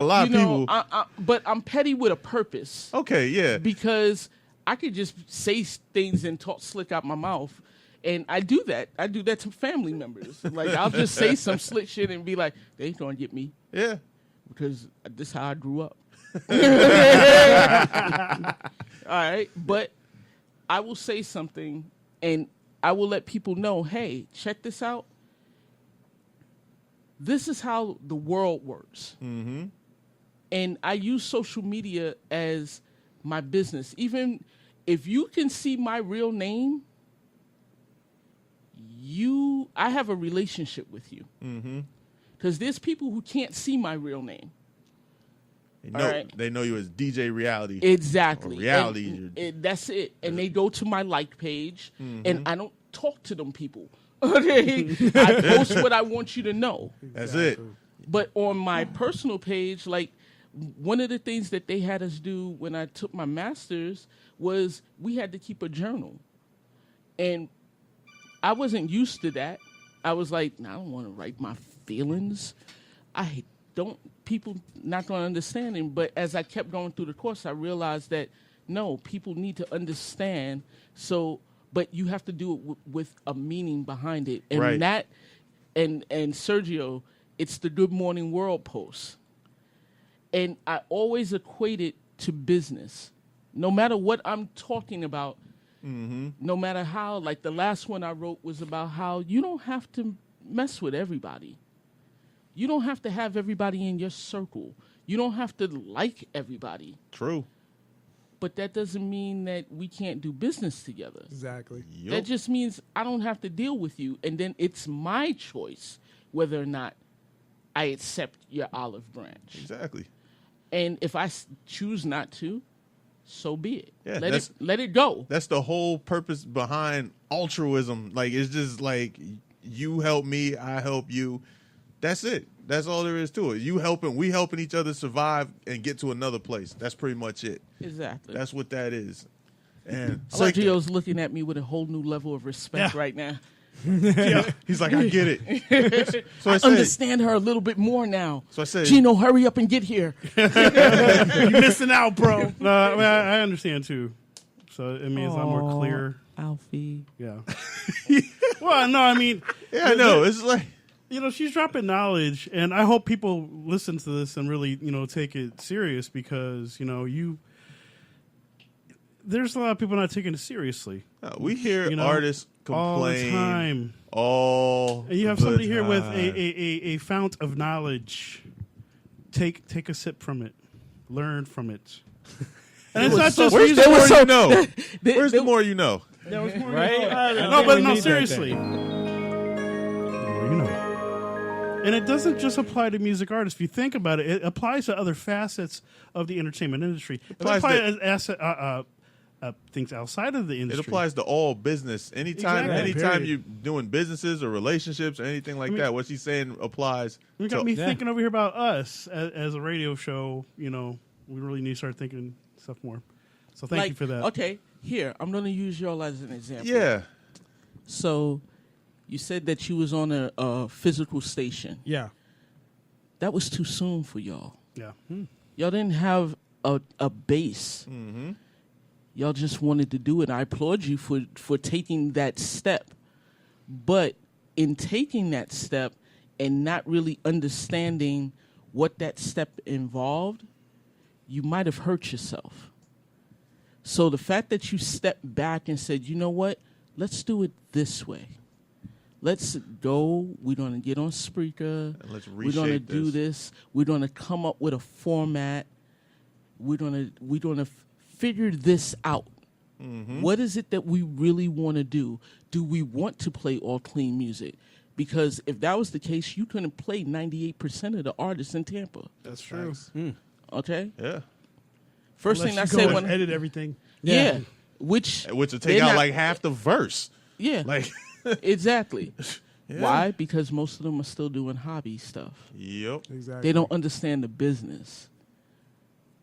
A lot of people. But I'm petty with a purpose. Okay, yeah. Because I could just say things and talk slick out my mouth. And I do that. I do that to family members. Like, I'll just say some slick shit and be like, they ain't gonna get me. Yeah. Because this is how I grew up. All right. But I will say something and I will let people know, hey, check this out. This is how the world works. Mm-hmm. And I use social media as my business. Even if you can see my real name, I have a relationship with you. Mm-hmm. Because there's people who can't see my real name. They know you as DJ Reality. Exactly. Or reality. That's it. And they go to my like page, and I don't talk to them people. Okay? I post what I want you to know. That's it. But on my personal page, like, one of the things that they had us do when I took my master's was we had to keep a journal. And I wasn't used to that. I was like, I don't want to write my feelings. People not going to understand him. But as I kept going through the course, I realized that, no, people need to understand. But you have to do it with a meaning behind it. And right. that, and Sergio, it's the Good Morning World post. And I always equate it to business. No matter what I'm talking about, no matter how, like the last one I wrote was about how you don't have to mess with everybody. You don't have to have everybody in your circle. You don't have to like everybody. True. But that doesn't mean that we can't do business together. Exactly. Yep. That just means I don't have to deal with you. And then it's my choice whether or not I accept your olive branch. Exactly. And if I choose not to, so be it. Yeah, let it go. That's the whole purpose behind altruism. Like, it's just like, you help me, I help you. That's it. That's all there is to it. We helping each other survive and get to another place. That's pretty much it. Exactly. That's what that is. And Sergio's looking at me with a whole new level of respect right now. Yeah. He's like, I get it. So I understand her a little bit more now. So I said, Gino, hurry up and get here. You're missing out, bro. No, I mean, I understand too. So it means I'm more clear. Alfie. Yeah. Well, no, I mean, yeah, I know. It's like, she's dropping knowledge, and I hope people listen to this and really, take it serious because, there's a lot of people not taking it seriously. we hear artists complain all the time. And you have somebody here with a fount of knowledge. Take a sip from it. Learn from it. And it's not just where's the more you know? Where's the more you know? There was more right? No, seriously. The more you know. And it doesn't just apply to music artists. If you think about it, it applies to other facets of the entertainment industry. It applies to things outside of the industry. It applies to all business. Anytime you're doing businesses or relationships or anything like that, what she's saying applies. You got me thinking over here about us as a radio show. We really need to start thinking stuff more. So thank you for that. Okay, here, I'm going to use y'all as an example. Yeah. So you said that you was on a physical station. Yeah. That was too soon for y'all. Yeah. Y'all didn't have a base. Mm-hmm. Y'all just wanted to do it. I applaud you for taking that step. But in taking that step and not really understanding what that step involved, you might have hurt yourself. So the fact that you stepped back and said, you know what, let's do it this way. Let's go. We're going to get on Spreaker. We're going to do this. We're going to come up with a format. We're going to figure this out. Mm-hmm. What is it that we really want to do? Do we want to play all clean music? Because if that was the case, you couldn't play 98% of the artists in Tampa. That's true. Okay? Yeah. First thing I said when edit everything. Yeah. Which will take out like half the verse. Yeah. Like exactly. Yeah. Why? Because most of them are still doing hobby stuff. Yep. Exactly. They don't understand the business.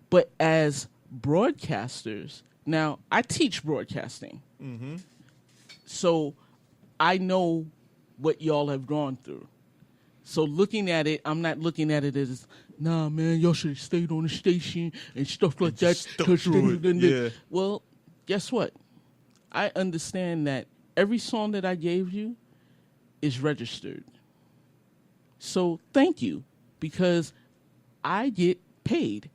But as broadcasters, now I teach broadcasting. Mm-hmm. So I know what y'all have gone through. So looking at it, I'm not looking at it as nah, man, y'all should have stayed on the station and stuff like that. Yeah. Well, guess what? I understand that every song that I gave you is registered. So thank you, because I get paid.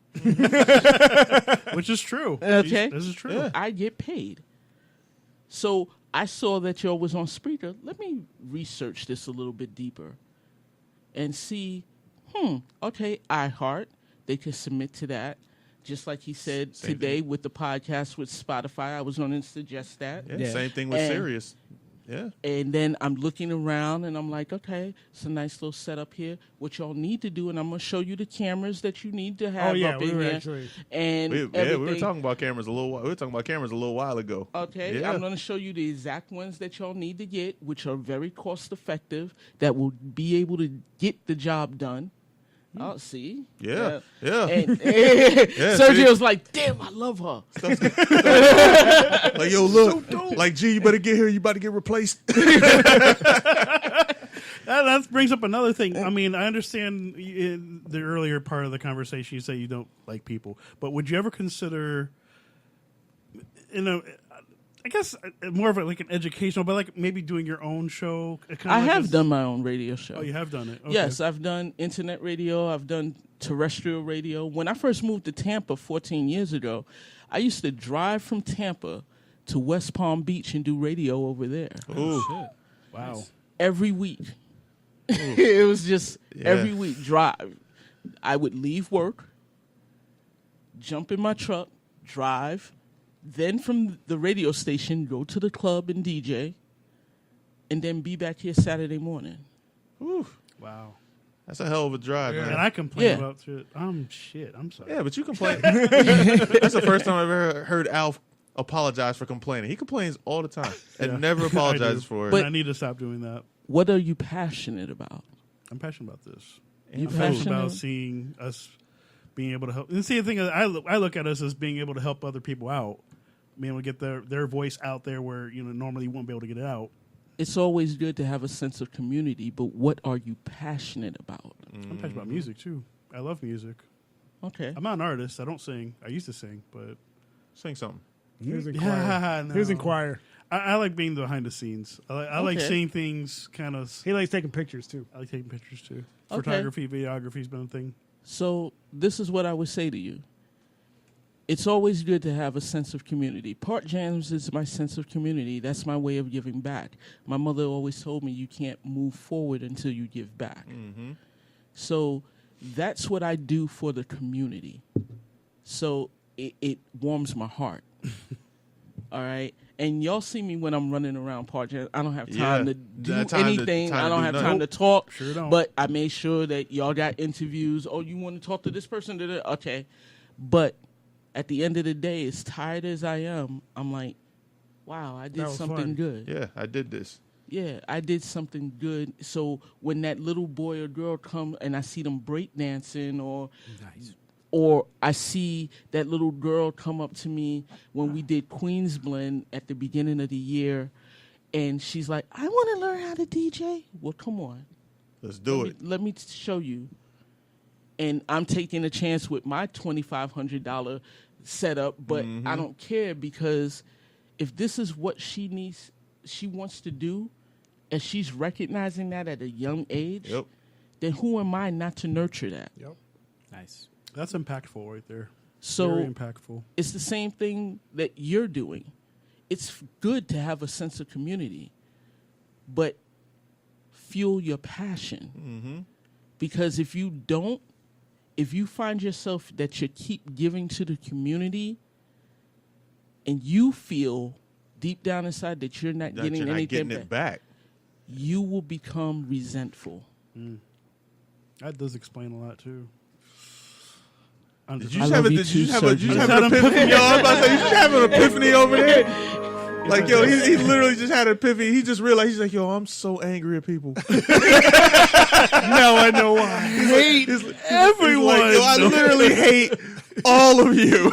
Which is true. Okay. This is true. Yeah. I get paid. So I saw that y'all was on Spreaker. Let me research this a little bit deeper and see, okay, iHeart, they could submit to that. Just like he said Same today thing. with the podcast with Spotify, I was going to suggest that. Yeah. Same thing with Sirius. Yeah. And then I'm looking around and I'm like, okay, it's a nice little setup here. What y'all need to do, and I'm going to show you the cameras that you need to have up in here. Actually. And We were talking about cameras a little while ago. Okay, Yeah. I'm going to show you the exact ones that y'all need to get, which are very cost effective, that will be able to get the job done. Oh, see? Yeah. And Yeah, Sergio's like, damn, I love her. Like, yo, look. Like, G, you better get here. You about to get replaced. That brings up another thing. I mean, I understand in the earlier part of the conversation you say you don't like people, but would you ever consider, I guess more of like an educational, but like maybe doing your own show? I have done my own radio show. Oh, you have done it? Okay. Yes, I've done internet radio. I've done terrestrial radio. When I first moved to Tampa 14 years ago, I used to drive from Tampa to West Palm Beach and do radio over there. Ooh. Wow. Every week. It was just every week drive. I would leave work, jump in my truck, drive, then from the radio station, go to the club and DJ, and then be back here Saturday morning. Ooh. Wow. That's a hell of a drive, man. And I complain Yeah. about shit. I'm sorry. Yeah, but you complain. That's the first time I've ever heard Alf apologize for complaining. He complains all the time and Yeah. never I apologizes do. for it. But I need to stop doing that. What are you passionate about? I'm passionate about this. You I'm passionate about passionate? seeing us being able to help. And see, the thing is, I look at us as being able to help other people out. Being able to get their voice out there where normally you won't be able to get it out. It's always good to have a sense of community, but what are you passionate about? I'm passionate about music too. I love music. Okay. I'm not an artist. I don't sing. I used to sing, but Sing something. Here's Inquire. no. Here's Inquire. I like being behind the scenes. I like Okay. seeing things kind of. He likes taking pictures too. I like taking pictures too. Okay. Photography, videography's been a thing. So this is what I would say to you. It's always good to have a sense of community. Part Jams is my sense of community. That's my way of giving back. My mother always told me you can't move forward until you give back. Mm-hmm. So that's what I do for the community. So it warms my heart. All right? And y'all see me when I'm running around Part Jams. I don't have time Yeah. to do That time to- anything. time I to don't do have nothing. time to talk. Sure don't. But I made sure that y'all got interviews. Oh, you want to talk to this person? Okay. But at the end of the day, as tired as I am, I'm like, wow, I That did was something fun. good. Yeah, I did this. Yeah, I did something good. So when that little boy or girl come and I see them breakdancing or I see that little girl come up to me when we did Queens Blend at the beginning of the year and she's like, I want to learn how to DJ. Well, come on. Let's do it. Let me show you. And I'm taking a chance with my $2,500 setup, but I don't care because if this is what she wants to do, and she's recognizing that at a young age, Yep. then who am I not to nurture that? Yep. Nice. That's impactful right there. So Very impactful. it's the same thing that you're doing. It's good to have a sense of community, but fuel your passion. Mm-hmm. Because if you don't, if you find yourself that you keep giving to the community and you feel deep down inside that you're not getting You're not anything getting it back, back. you will become resentful. That does explain a lot too. Did you I just love have, you did too, you have, Sergio. did you have an epiphany? Yo, I was about to say, you just have an epiphany over there. Like, yo, he literally just had an epiphany. He just realized, he's like, yo, I'm so angry at people. Now I know why. Hate everyone. Like, yo, I literally hate all of you.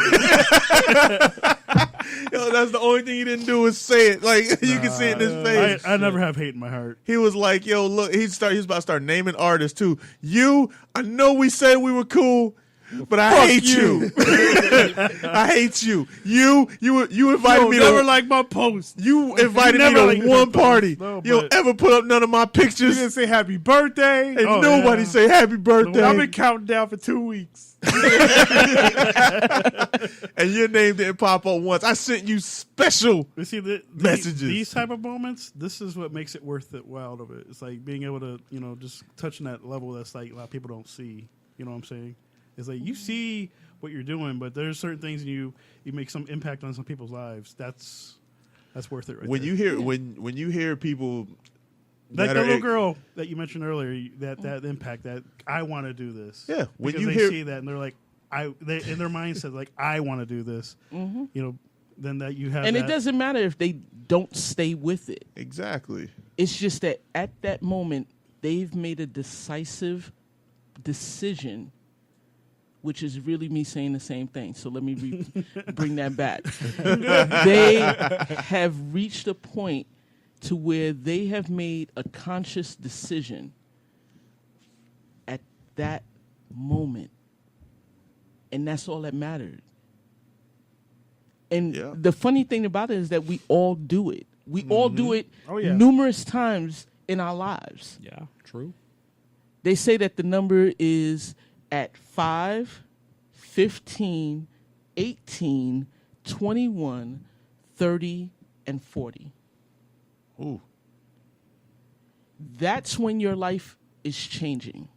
Yo, that's the only thing he didn't do is say it. Like you can see it in his face. I never have hate in my heart. He was like, "Yo, look." He was about to start naming artists too. I know we said we were cool, but I hate you. I hate you. You invited me never to like my post. You invited never me liked to my one post. party. No, You don't but- ever put up none of my You pictures, didn't say happy birthday. and nobody yeah. say happy birthday. I've been counting down for 2 weeks. And your name didn't pop up once. I sent you special. You see, Messages. these type of moments, this is what makes it worth it while of it. It's like being able to, just touching that level that's like a lot of people don't see. You know what I'm saying? It's like you see what you're doing, but there's certain things you make some impact on some people's lives. That's worth it right When there. you hear when you hear people Like that the are little girl that you mentioned earlier, that impact, that I want to do this. Yeah, when because you they hear- see that and they're like, in their mindset, like I want to do this. Then that you have, And that, it doesn't matter if they don't stay with it. exactly. It's just that at that moment, they've made a decisive decision, which is really me saying the same thing. So let me bring that back. They have reached a point to where they have made a conscious decision at that moment. And that's all that mattered. And Yeah. the funny thing about it is that we all do it. We all do it Oh, yeah. numerous times in our lives. Yeah, true. They say that the number is at 5, 15, 18, 21, 30, and 40. Ooh. That's when your life is changing.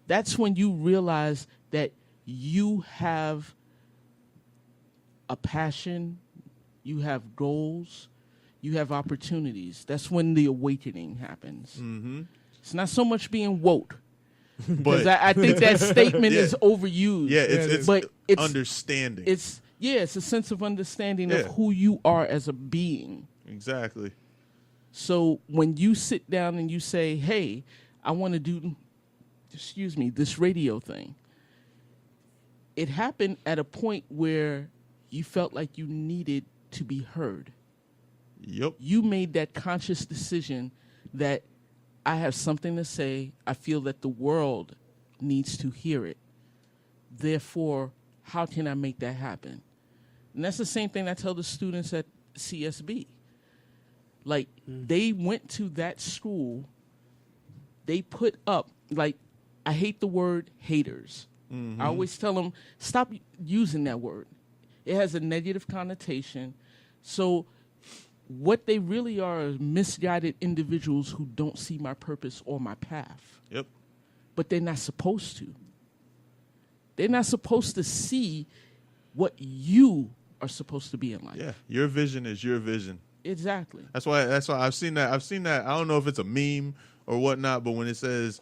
That's when you realize that you have a passion, you have goals, you have opportunities. That's when the awakening happens. Mm-hmm. It's not so much being woke. Because But I think that statement Yeah. is overused. yeah, it's but it's understanding. it's a sense of understanding Yeah. of who you are as a being. exactly. So when you sit down and you say, "Hey, I want to do, this radio thing," it happened at a point where you felt like you needed to be heard. Yep. You made that conscious decision that I have something to say. I feel that the world needs to hear it. Therefore, how can I make that happen? And that's the same thing I tell the students at CSB. Like, they went to that school, they put up, like, I hate the word haters. I always tell them, stop using that word. It has a negative connotation. So what they really are misguided individuals who don't see my purpose or my path. Yep. But they're not supposed to. They're not supposed to see what you are supposed to be in life. Yeah. Your vision is your vision. Exactly. That's why I've seen that. I don't know if it's a meme or whatnot, but when it says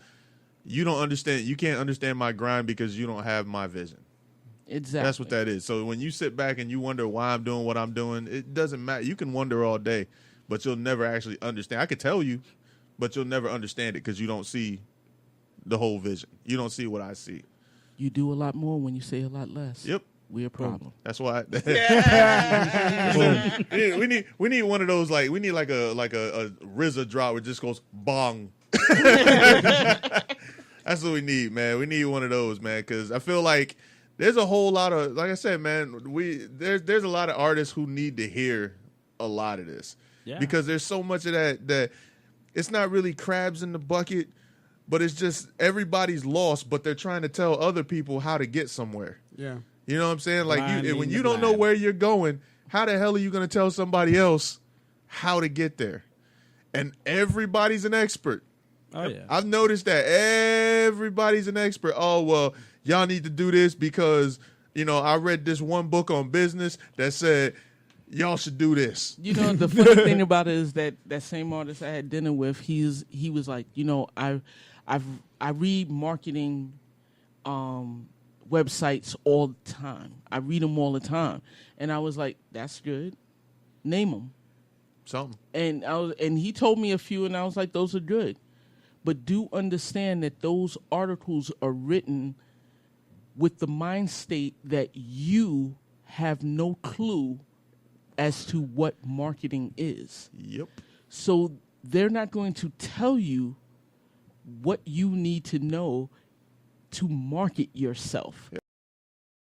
you can't understand my grind because you don't have my vision. Exactly. That's what that is. So when you sit back and you wonder why I'm doing what I'm doing, it doesn't matter. You can wonder all day, but you'll never actually understand. I could tell you, but you'll never understand it because you don't see the whole vision. You don't see what I see. You do a lot more when you say a lot less. Yep. We're a problem. That's why. we need one of those, like we need like a RZA drop where it just goes bong. That's what we need, man. We need one of those, man, because I feel like there's a whole lot of, like I said, man, there's a lot of artists who need to hear a lot of this. Yeah. Because there's so much of that it's not really crabs in the bucket, but it's just everybody's lost, but they're trying to tell other people how to get somewhere. Yeah. You know what I'm saying? Like Blinding when the you don't know blind. where you're going, how the hell are you going to tell somebody else how to get there? And everybody's an expert. Oh, yeah. I've noticed that everybody's an expert. Oh, well, y'all need to do this because, I read this one book on business that said y'all should do this. You know, the funny thing about it is that same artist I had dinner with, he was like, I read marketing websites all the time. I read them all the time. And I was like, that's good. Name them. Something. And he told me a few, and I was like, those are good. But do understand that those articles are written with the mind state that you have no clue as to what marketing is. Yep. So they're not going to tell you what you need to know to market yourself.